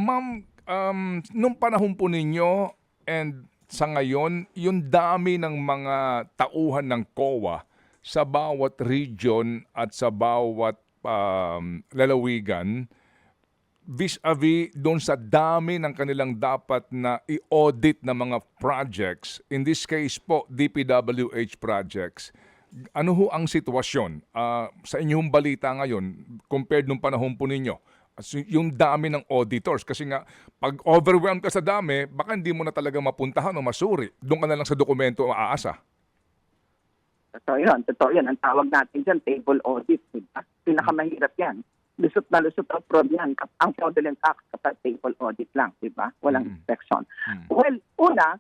Ma'am, nung panahon po ninyo and sa ngayon, yung dami ng mga tauhan ng COA sa bawat region at sa bawat lalawigan, vis-a-vis doon sa dami ng kanilang dapat na i-audit na mga projects, in this case po, DPWH projects, ano ho ang sitwasyon sa inyong balita ngayon compared nung panahon po ninyo? Yung dami ng auditors, kasi nga pag overwhelmed ka sa dami, baka hindi mo na talaga mapuntahan o masuri. Doon ka na lang sa dokumento aasa. Totoo yun, totoo yun. Ang tawag natin dyan, table audit. Diba? Pinakamahirap yan. Lusot na lusot ang fraud yan. Ang fraudulent act kapag table audit lang, di ba? Walang inspection. Well, una,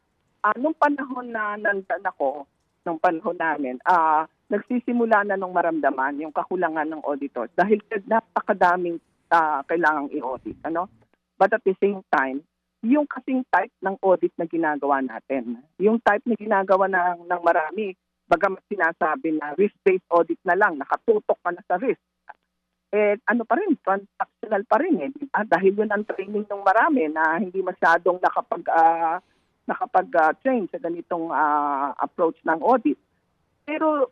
nung panahon na nandun ako, nung panahon namin, nagsisimula na nung maramdaman yung kakulangan ng auditors dahil napakadaming kailangang i-audit. Ano? But at the same time, yung kasing type ng audit na ginagawa natin, yung type na ginagawa ng marami, bagamat sinasabi na risk-based audit na lang, nakatutok ka na sa risk, ano pa rin, transactional pa rin eh. Diba? Dahil yun ang training ng marami na hindi masyadong nakapag-train sa ganitong approach ng audit. Pero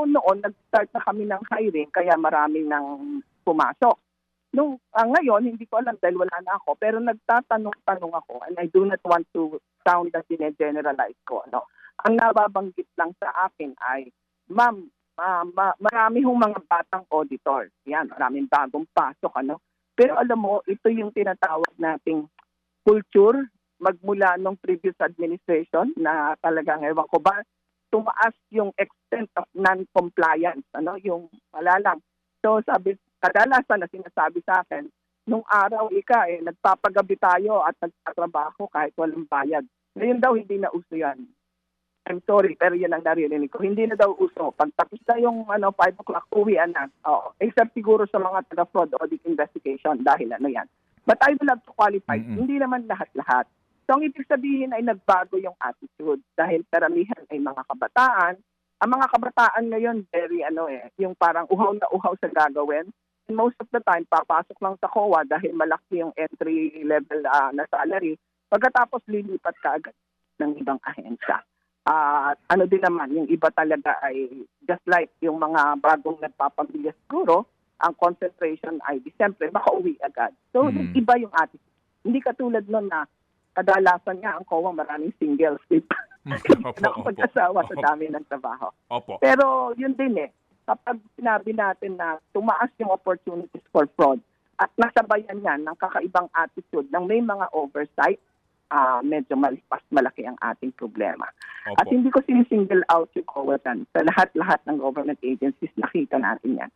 noon, nag-start na kami ng hiring, kaya marami nang pumasok. Ngayon, hindi ko alam dahil wala na ako, pero nagtatanong-tanong ako, and I do not want to sound that generalize ko. No? Ang nababanggit lang sa akin ay, ma'am, marami hong mga batang auditors. Yan, maraming bagong pasok. Ano? Pero alam mo, ito yung tinatawag nating culture magmula nung previous administration na talagang, ewan ko ba, tumaas yung extent of non-compliance. Ano? Yung wala lang. So sabi, kadalasan na sinasabi sa akin, nung araw nagpapagabi tayo at nagtatrabaho kahit walang bayad. Ngayon daw, hindi na uso yan. I'm sorry, pero yan ang naririnig ko. Hindi na daw uso. Pag tapos na yung 5 o'clock, uwian na. Except siguro sa mga taga-fraud audit investigation dahil yan. But I will have to qualify. Hindi naman lahat-lahat. So ang ibig sabihin ay nagbago yung attitude dahil karamihan ay mga kabataan. Ang mga kabataan ngayon, very yung parang uhaw na uhaw sa gagawin. And most of the time, papasok lang sa COA dahil malaki yung entry level na salary. Pagkatapos lilipat ka agad ng ibang ahensya. Ano din naman, yung iba talaga ay just like yung mga bagong nagpapamilya siguro, ang concentration ay siyempre makauwi agad. So, iba yung attitude. Hindi katulad nun na kadalasan nga ang COA maraming singles. Nakapag-asawa sa dami ng trabaho. Pero yun din kapag sinabi natin na tumaas yung opportunities for fraud at nasabayan yan ng kakaibang attitude ng may mga oversight, medyo mas malaki ang ating problema. At hindi ko sinisingle out yung COA dyan. Sa lahat-lahat ng government agencies, nakita natin yan.